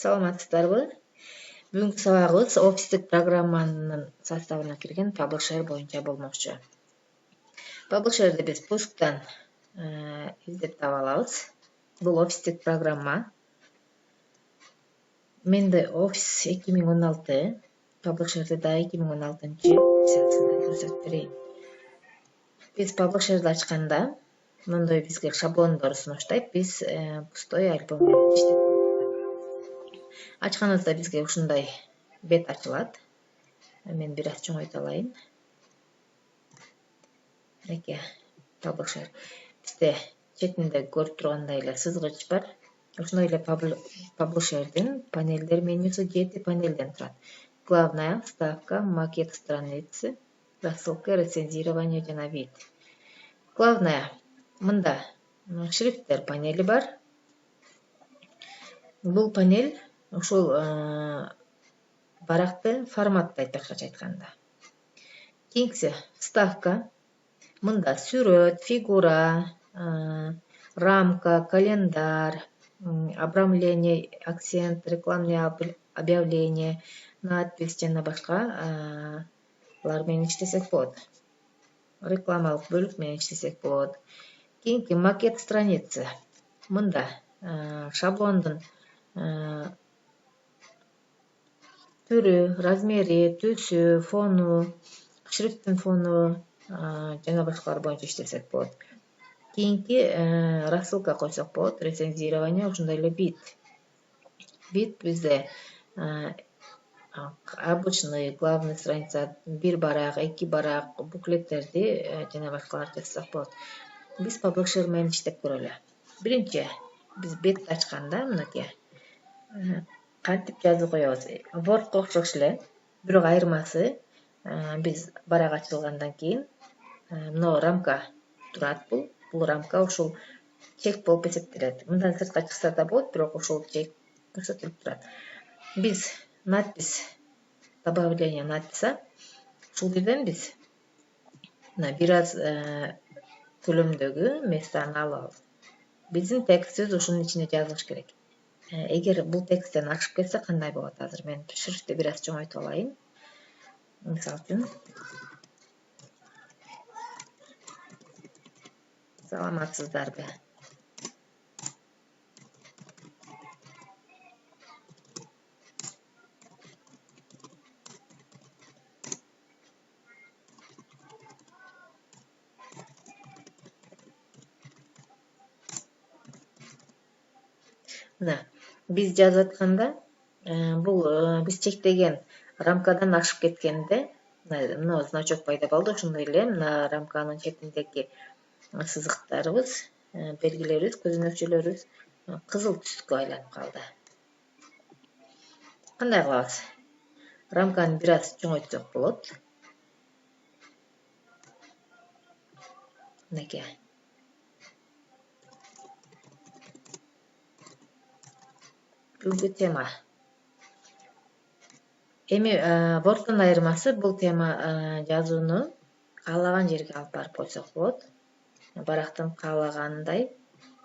Саламатсыздарбы? Бүгүнкү сабагыбыз офистик программанын составына кирген Publisher боюнча болмокчу. Publisher'ди биз пусктан издеп таба алабыз. Бул офистик программа. Менде Office 2016, Publisher'ди да 2016-версиясында көрсөтүп берейин. Биз Publisher'ди ачканда мындай бизге шаблондор сунуштайт. Биз пустой альбом менен иштеп ачканыбызда бизге ушундай бет ачылат. Мен бир аз чоңойто алайын. Мынакей Publisher. Бизде четинде көрүп тургандай эле сызгыч бар. Ошондой эле Publisher'дин панелдер менюсу 7 панелден турат. Главная, вставка, макет страницы, рассылка, рецензирование жана вид. Главная, мында шрифттер панели бар. Бул панель ушул баракты форматтайт, башкача айтканда. Кийинкиси вставка. Мында сүрөт, фигура, рамка, календарь, обрамление, акцент, рекламный объявление, надпись жана башкалар менен иштесек болот. Рекламалык бөлүк менен иштесек болот. Кийинки макет страницы. Мында шаблондун түрү, размери, түсү, фону, шрифттин фону жана башкалар боюнча иштесек болот. Кийинки рассылка койсок болот, рецензирование, ошондой эле вид. Вид бизде обычный, главный страница, бир барак, эки барак, буклеттерди жана башкаларды жазсак болот. Биз Publisher менен иштеп көрөлү. Биринчи биз бетти ачканда мынакей кантип жазып коебуз. Wordко окшош эле, бирок айырмасы биз барак ачылгандан кийин мына рамка турат. Бул рамка ушул чек болуп эсептелет. Мындан сыртка чыкса да болот, бирок ушул чек көрсөтүлүп турат. Биз надпись, добавление надписа. Ушул жерден биз мына бир аз көлөмдөгү местаны алабыз. Биздин текстибиз ушунун ичине жазылыш керек. Эгер бул тексттен ашып кетсе кандай болот? Азыр мен шрифтти бир аз чоңойтуп алайын. Мисалы үчүн саламатсыздарбы? Мына биз жазып атканда бул биз чектеген рамкадан ашып кеткенде мына значок пайда болду. Ошондой эле мына рамканын четиндеги сызыктарыбыз, белгилерибиз, көзөмөлчөлөрүбүз кызыл түскө айланып калды. Кандай кылабыз? Рамканы бир аз чоңойтсок болот. Мынакей. Бүгүнкү тема. Эми Wordдун айырмасы бул тема жазууну каалаган жерге алып барып койсок болот. Барактын каалагандай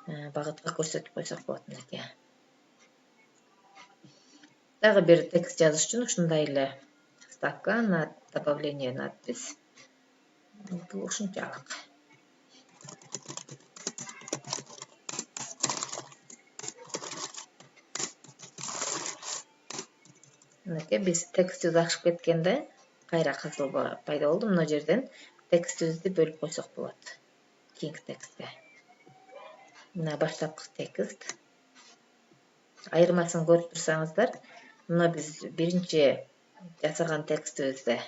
багытка көрсөтүп койсок болот. Мынакей. Дагы бир текст жазыш үчүн ушундай эле вставка, добавление надпись. Бул ушунчалык. Мынакей биз текстибиз ашып кеткенде кайра кызыл пайда болду. Мына жерден текстибизди бөлүп койсок болот. Кийинки текстке. Мына баштапкы текст. Айырмасын көрүп турсаңыздар, мына биз биринчи жасаган текстибизде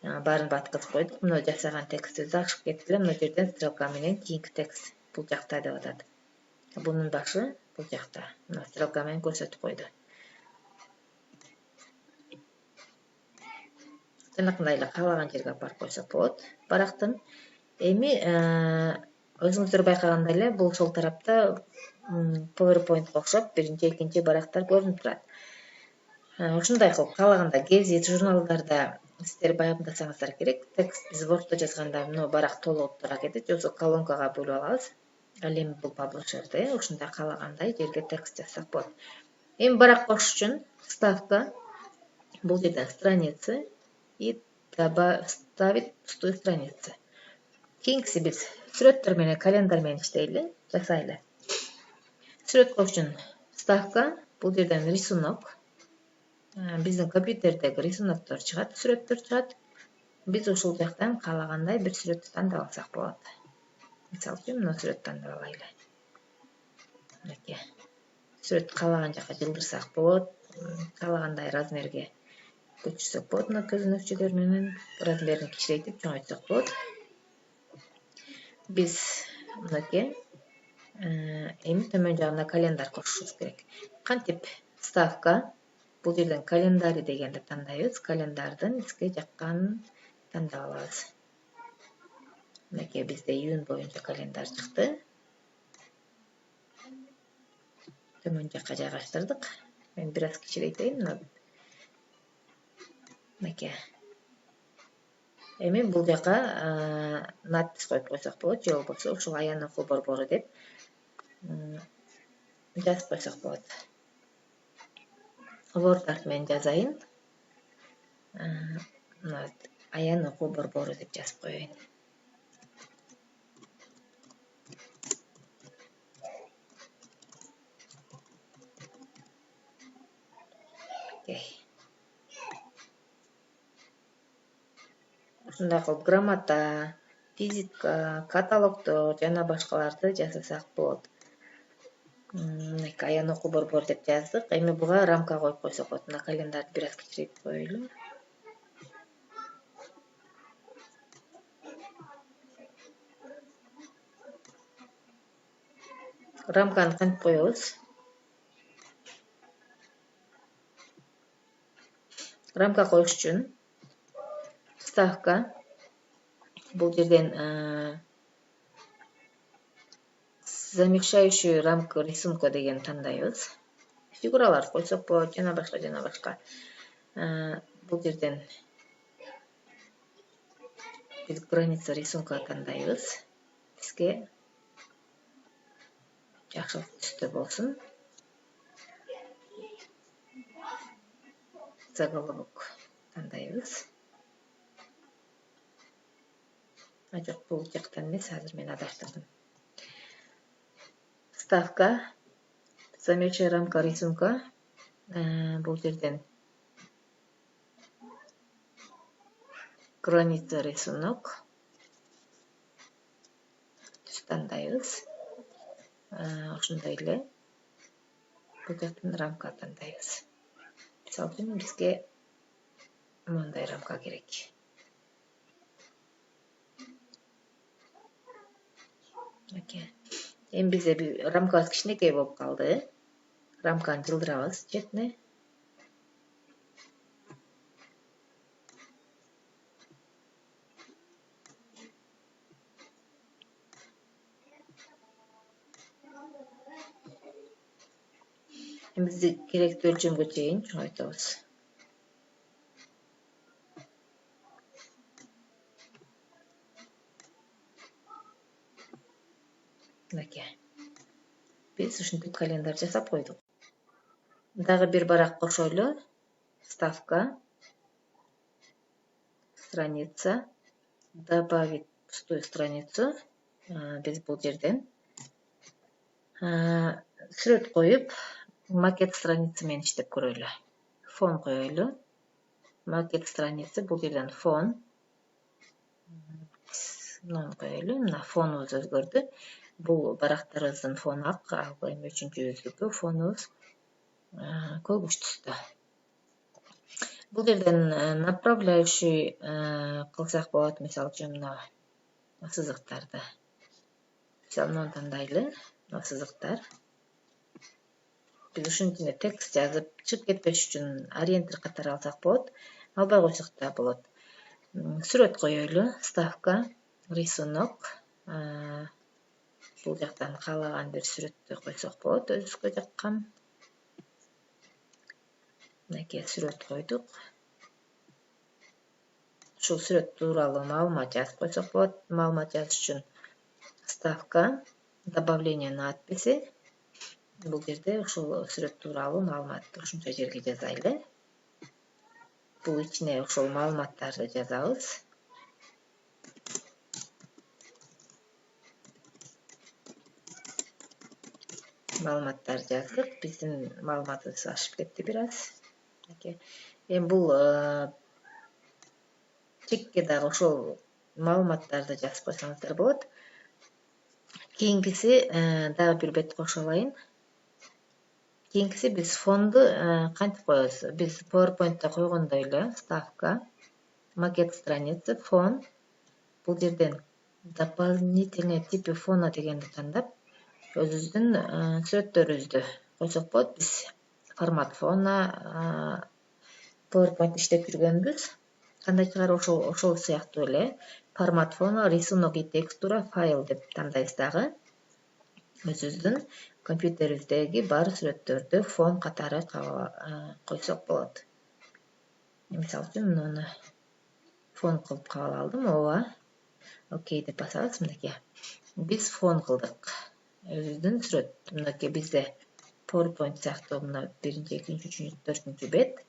баарын баткызып койдук. Мына жасаган текстибиз ашып кетти эле. Мына жерден стрелка менен кийинки текст бул жакта деп атат. Бунун башы бул жакта. Мына стрелка менен көрсөтүп койду. Жанакындай эле каалаган жерге алып барып койсок болот. Барактын эми өзүңүздөр байкагандай эле бул сол тарапта PowerPoint'ка окшоп биринчи, экинчи барактар көрүнүп турат. Ушундай кылып каалаганда гезит журналдарда сиздер баяндасаңыздар керек. Текст биз Word'то жазганда мына барак толуп тура кетет, же болбосо колонкага бөлүп алабыз. Ал эми бул Publisher'де ушундай каалагандай жерге текст жазсак болот. Эми барак кошуш үчүн вставка, бул жерден страница и вставить пустую страницу. Кийинкиси биз сүрөттөр менен, календарь менен иштейли, жасайлы. Сүрөт коюш үчүн вставка, бул жерден рисунок. Биздин компьютердеги рисуноктор чыгат, сүрөттөр чыгат. Биз ушул жактан каалагандай бир сүрөттү тандап алсак болот. Мисалы үчүн мына сүрөттү тандап алайлы. Мынакей. Сүрөт каалаган жака жылдырсак болот, каалагандай размерге көчүрсөк болот. Мына көзөнөкчөлөр менен размерин кичирейтип чоңойтсок болот. Биз мынакей эми төмөн жагына календарь кошушубуз керек. Кантип вставка, бул жерден календарь дегенди тандайбыз. Календардын бизге жакканын тандап алабыз. Мынакей бизде июнь боюнча календарь чыкты. Төмөн жакка жайгаштырдык. Мен бир аз кичирейтейин. Мынакей. Эми бул жака надпись коюп койсок болот, же болбосо ушул аян окуу борбору деп жазып койсок болот. Word менен жазайын. Аян окуу борбору деп жазып коеюн. Ушундай кылып грамота, физика, каталогдор жана башкаларды жасасак болот. Аян окуу борбору деп жаздык. Эми буга рамка коюп койсок болот. Мына календарды бир аз кичирейтип коелу. Рамканы кантип коебуз? Рамка коюш үчүн вставка, бул жерден замещающую рамку рисунка деген тандайбыз. Фигураларды койсок болот, жана башка. Бул жерден биз граница рисунка тандайбыз. Бизге жакшы түстө болсун. Заголовок тандайбыз. Жок, бул жактан эмес, азыр мен адаштырдым. Вставка, замещающая рамка рисунка. Бул жерден граница рисунок. Түс тандайбыз. Ошондой эле бул жактан рамка тандайбыз. Мисалы үчүн бизге мындай рамка керек. Эми бизде рамкабыз кичинекей болуп калды. Рамканы жылдырабыз четине. Бизге керектүү өлчөмгө чейин чоңойтобуз. Мынакей. Биз ушинтип календарь жасап койдук. Дагы бир барак кошойлу. Вставка, страница, добавить пустую страницу. Биз бул жерден сүрөт коюп, макет страница менен иштеп көрөлү. Фон коелу. Макет страница, бул жерден фон. Мынаны коелу. Мына фонубуз өзгөрдү. Бул барактарыбыздын фону ак, ал эми үчүнчүбүздүкү фонубуз көгүш түстө. Бул жерден направляющий кылсак болот, мисалы үчүн мына сызыктарды. Мисалы муну тандайлы, мына сызыктар. Биз ушунун ичине текст жазып, чыгып кетпеш үчүн ориентир катары алсак болот. Албай койсок да болот. Сүрөт коелу. Вставка, рисунок. Бул жактан каалаган бир сүрөттү койсок болот, өзүбүзгө жаккан. Мынакей сүрөт койдук. Ушул сүрөт тууралуу маалымат жазып койсок болот. Маалымат жазыш үчүн вставка, добавление надписи. Бул жерде ушул сүрөт тууралуу маалыматты ушунча жерге жазайлы. Бул ичине ошол маалыматтарды жазабыз. Маалыматтарды жаздык. Биздин маалыматыбыз ашып кетти бир аз. Эми бул чекке дагы ошол маалыматтарды жазып койсоңуздар болот. Кийинкиси дагы бир бет кошо алайын. Кийинкиси биз фонду кантип коебуз? Биз PowerPoint'та койгондой эле ставка, макет страницы, фон. Бул жерден дополнительные типи фона дегенди тандап, өзүбүздүн сүрөттөрүбүздү койсок болот. Биз формат фона PowerPoint иштеп жүргөнбүз. Кандай чыгар ошол сыяктуу эле формат фона, рисунок и текстура, файл деп тандайбыз дагы. Өзүбүздүн компьютерибиздеги бар сүрөттөрдү фон катары койсок болот. Мисалы үчүн муну фон кылып кабыл алдым. Ооба. Окей деп басабыз. Мынакей. Биз фон кылдык. Өзүбүздүн сүрөт. Мынакей бизде PowerPoint сыяктуу мына 1-чи, 2-чи, 3-чү, 4-чү бет.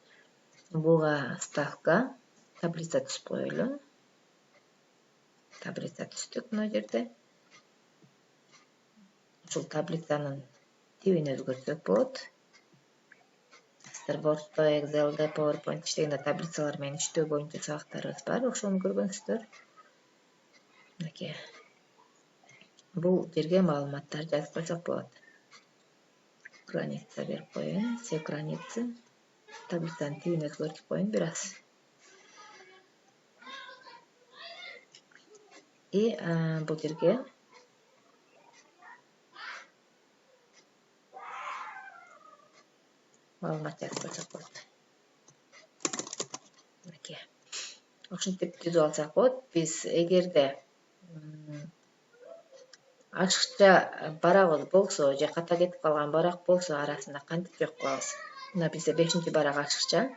Буга ставка, таблица түзүп коелу. Таблица түздүк мына жерде. Ушул таблицанын тибин өзгөртсөк болот. Word'да, Excel'де, PowerPoint иштегенде таблицалар менен иштөө боюнча сабактарыбыз бар, ошону көргөнсүздөр. Мынакей. Бул жерге маалыматтар жазып койсок болот. Граница берип коеюн, все границы. Таблицанын тибин өзгөртүп коеюн бир аз. И бул жерге маалымат жазып койсок болот. Мынакей. Ушинтип түзүп алсак болот. Биз эгерде ашыкча барагыбыз болсо, же ката кетип калган барак болсо, арасында кантип жок кылабыз? Мына бизде 5-чи барак ашыкча.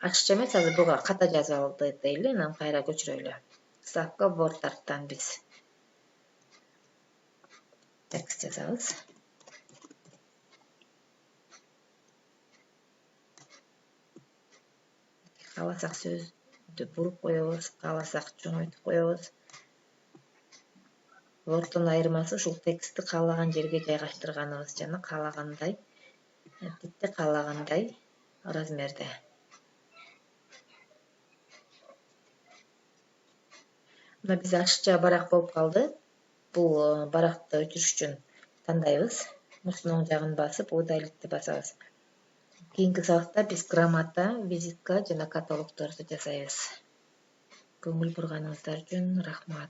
Ашыкча эмес, азыр буга ката жазып алды дейли, анан кайра көчүрөлү. Ставка WordArt'тан биз текст жазабыз. Кааласак сөздү буруп коебуз, кааласак чоңойтуп коебуз. Word'дун айырмасы ушул текстти каалаган жерге жайгаштырганыбыз жана каалагандай типте, каалагандай размерде. Мына биз ашыкча барак болуп калды. Бул баракты өчүрүш үчүн тандайбыз. Муштун оң жагын басып, удалитти басабыз. Кийинки сабакта биз грамота, визитка жана каталогдорду жасайбыз. Көңүл бурганыңыздар үчүн рахмат.